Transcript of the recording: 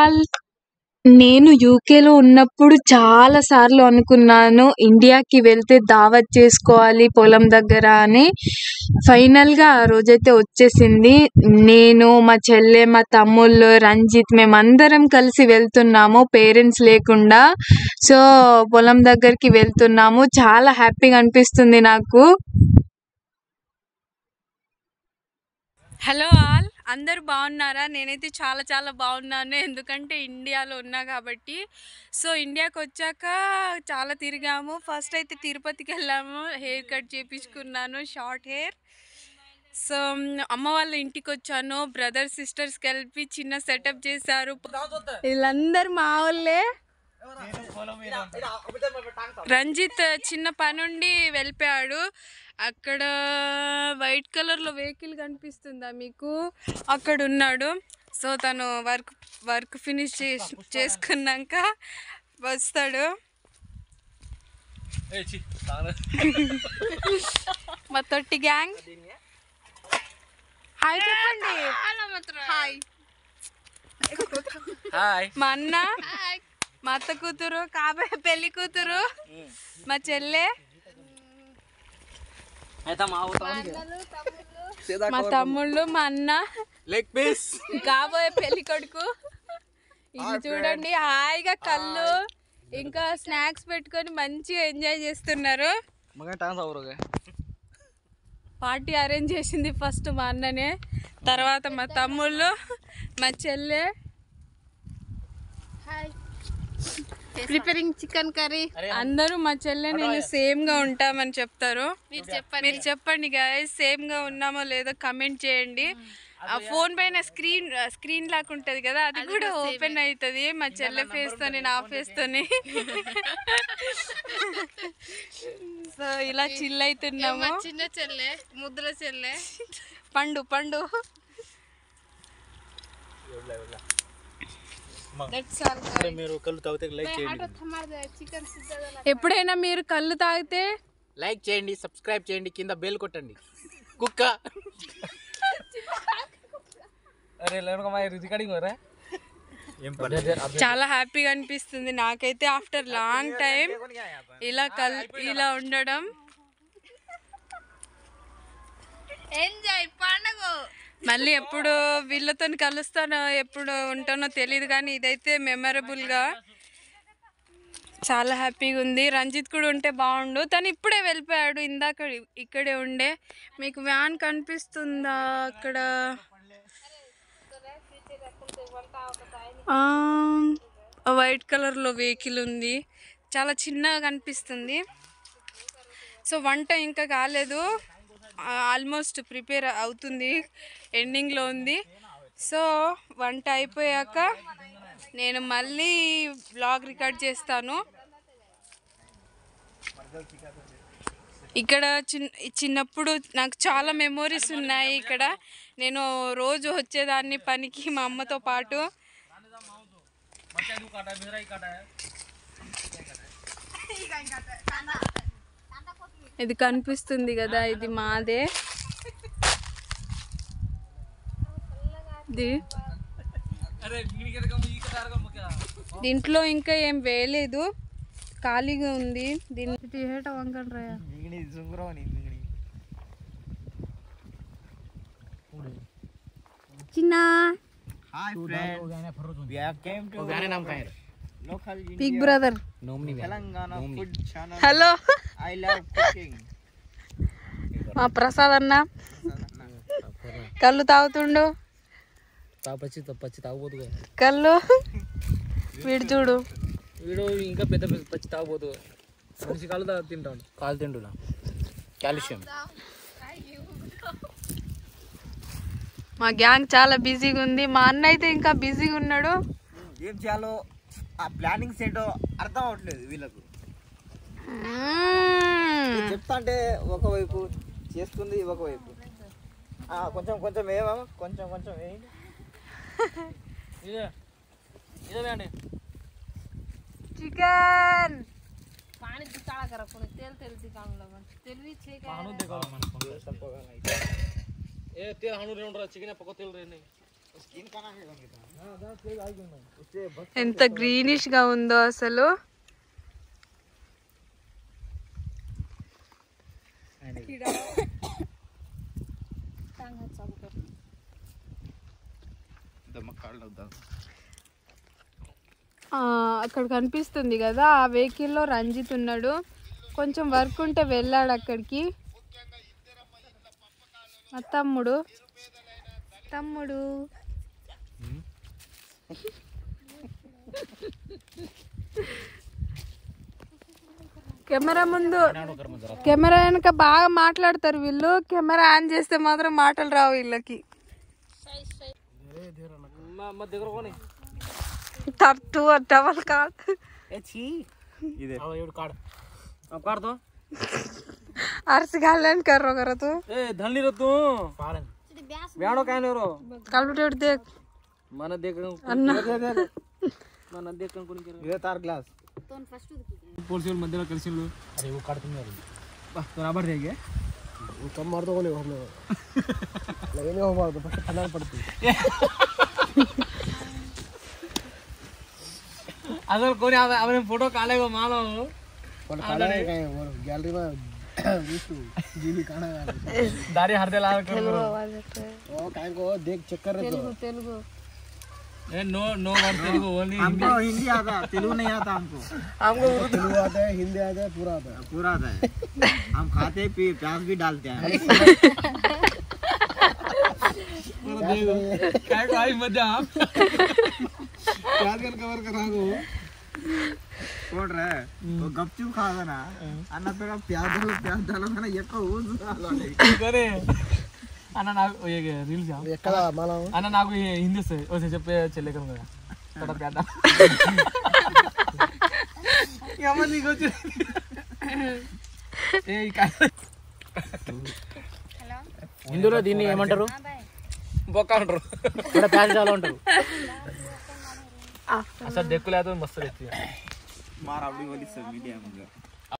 All. నేను యూకేలో ఉన్నప్పుడు చాలా సార్లు అనుకున్నాను ఇండియాకి వెళ్తే దావత్ చేసుకోవాలి పొలం దగ్గర అని. ఫైనల్ గా ఆ రోజైతే వచ్చేసింది. నేను, మా చెల్లె, మా తమ్ముళ్ళు, రంజిత్ మేమందరం కలిసి వెళ్తున్నాము పేరెంట్స్ లేకుండా. సో పొలం దగ్గరికి వెళ్తున్నాము. చాలా హ్యాపీగా అనిపిస్తుంది నాకు. హలో ఆల్, అందరూ బాగున్నారా? నేనైతే చాలా చాలా బాగున్నాను, ఎందుకంటే ఇండియాలో ఉన్నా కాబట్టి. సో ఇండియాకి వచ్చాక చాలా తిరిగాము. ఫస్ట్ అయితే తిరుపతికి వెళ్ళాము, హెయిర్ కట్ చేయించుకున్నాను, షార్ట్ హెయిర్. సో అమ్మ వాళ్ళ ఇంటికి వచ్చాను. బ్రదర్స్ సిస్టర్స్ కలిపి చిన్న సెటప్ చేశారు. వీళ్ళందరూ మా వాళ్ళే. రంజిత్ చిన్న పనుండి వెళ్ళిపోయాడు. అక్కడ వైట్ కలర్లో వెహికల్ కనిపిస్తుందా మీకు? అక్కడ ఉన్నాడు. సో తను వర్క్ ఫినిష్ చేసుకున్నాక వస్తాడు. మా తొట్టి గ్యాంగ్ హాయ్ చెప్పండి. హాయ్. మా అన్న, మా అత్త కూతురు, కాబోయే పెళ్లి కూతురు, మా చెల్లె, మా తమ్ముళ్ళు, మా అన్న, కాబోయే పెళ్లి కొడుకు. ఇది చూడండి, హాయిగా కళ్ళు ఇంకా స్నాక్స్ పెట్టుకొని మంచిగా ఎంజాయ్ చేస్తున్నారు. పార్టీ అరేంజ్ చేసింది ఫస్ట్ మా అన్ననే, తర్వాత మా తమ్ముళ్ళు, మా చెల్లె. Preparing chicken curry. అందరూ మా చెల్లె నేను సేమ్ గా ఉంటామని చెప్తారు. మీరు చెప్పండి గాయస్, సేమ్ గా ఉన్నామో లేదో కమెంట్ చేయండి. ఆ ఫోన్ పైన స్క్రీన్ లాగా ఉంటది కదా, అది కూడా ఓపెన్ అవుతుంది మా చెల్లె ఫేస్ తోని, నా ఫేస్ తోని. సో ఇలా చిల్ అవుతున్నాము. చిన్న చెల్లె, ముద్దుల చెల్లె, పండు పండు. ఎప్పుడైనా మీరు కళ్ళు తాగితే లైక్ చేయండి, సబ్స్క్రైబ్ చేయండి, కింద బెల్ కొట్టండి. కుక్క చాలా హ్యాపీగా అనిపిస్తుంది నాకైతే ఆఫ్టర్ లాంగ్ టైం ఇలా ఉండడం. ఎంజాయ్ పండుగ. మళ్ళీ ఎప్పుడు వీళ్ళతో కలుస్తానో ఎప్పుడు ఉంటానో తెలియదు, కానీ ఇదైతే మెమరబుల్గా చాలా హ్యాపీగా ఉంది. రంజిత్ కూడా ఉంటే బాగుండు, తను ఇప్పుడే వెళ్ళిపోయాడు. ఇందాక ఇక్కడే ఉండే. మీకు వ్యాన్ కనిపిస్తుందా అక్కడ? వైట్ కలర్లో వెహికల్ ఉంది, చాలా చిన్నగా కనిపిస్తుంది. సో వంట ఇంకా కాలేదు, ఆల్మోస్ట్ ప్రిపేర్ అవుతుంది, ఎండింగ్లో ఉంది. సో వంట అయిపోయాక నేను మళ్ళీ వ్లాగ్ రికార్డ్ చేస్తాను. ఇక్కడ చిన్నప్పుడు నాకు చాలా మెమోరీస్ ఉన్నాయి. ఇక్కడ నేను రోజు వచ్చేదాన్ని పనికి మా అమ్మతో పాటు. ఇది కనిపిస్తుంది కదా, ఇది మాదే. దీంట్లో ఇంకా ఏం వేయలేదు, ఖాళీగా ఉంది. చిన్న బిగ్ బ్రదర్. హలో, మా ప్రసాద్ అన్న కళ్ళు తాగుతుండు. కళ్ళు వీడు చూడు, వీడు ఇంకా పెద్ద పచ్చి తాగబోతు. మనిషి కాలు తింటున్నా కాల్షియం. మా గ్యాంగ్ చాలా బిజీగా ఉంది. మా అన్న అయితే ఇంకా బిజీగా ఉన్నాడు. ఏం చేయాలో ఆ ప్లానింగ్స్ ఏంటో అర్థం అవట్లేదు వీళ్ళకు. చెప్తా అంటే ఒకవైపు చేస్తుంది, ఒకవైపు కొంచెం కొంచెం ఏమో కొంచెం కొంచెం వేయండి. चिकन पानी काला करा कोण तेल तेल दिखाऊंगा मन तेलवी छे का पानी देखो मन ए तेल हाणू रे उंडरा चिकन पको तेल रे नहीं ఎంత గ్రీనిష్ గా ఉందో అసలు. అక్కడ కనిపిస్తుంది కదా ఆ వెహికల్లో రంజిత్ ఉన్నాడు. కొంచెం వర్క్ ఉంటే వెళ్ళాడు అక్కడికి. మా తమ్ముడు కెమెరా ముందు, కెమెరా వెనక బాగా మాట్లాడతారు వీళ్ళు. కెమెరా ఆన్ చేస్తే మాత్రం మాటలు రావు వీళ్ళకి. తట్టు డబల్ కార్డ్ अर्स घालन कर रो करो तू ए धनी रो तू ब्याणो काय नो रो कैलकुलेटर देख मन देख अन्ना मन देख कोणी कर ఇదే తార్ గ్లాస్ तोन फर्स्ट పోల్సిల్ మధ్యలో కలిసిలు అరే वो काढతున్నారు బా बराबर देगे वो कम मार दो कोनी हमने लगेने हो मार दो फट फटान पड़ती अगर कोणी आपण फोटो काढायगो मानो पण काढाय काय गॅलरी में विष्णु जीनी काढा दारी हरदे लाल कर ओ काय को देख चेक कर रहे तो Telugu a no no word Telugu only हमको हिंदी आता तेलुगु नहीं आता हमको तेलुगु आता है हिंदी आता है पूरा आता है हम खाते प्याज भी डालते हैं काय काय मजा प्याज का कवर करा को छोड़ रहा है वो गपचूप खागा ना अन्ना पे प्याज डालो ना ये को करे అన్న నాకు రీల్స్ ఎక్కడ మనం అన్న నాకు హిందీ వస్తుంది వచ్చి చెప్పే చెల్లెకం కదా తోట పేద నీకు వచ్చి హిందీలో దీన్ని ఏమంటారు బొక్క అంటారు ఇక్కడ ప్యాజ్ చాలా ఉంటారు అసలు దెక్కులేదు మస్తు తెచ్చి मार आवडी वाली सब मीडिया में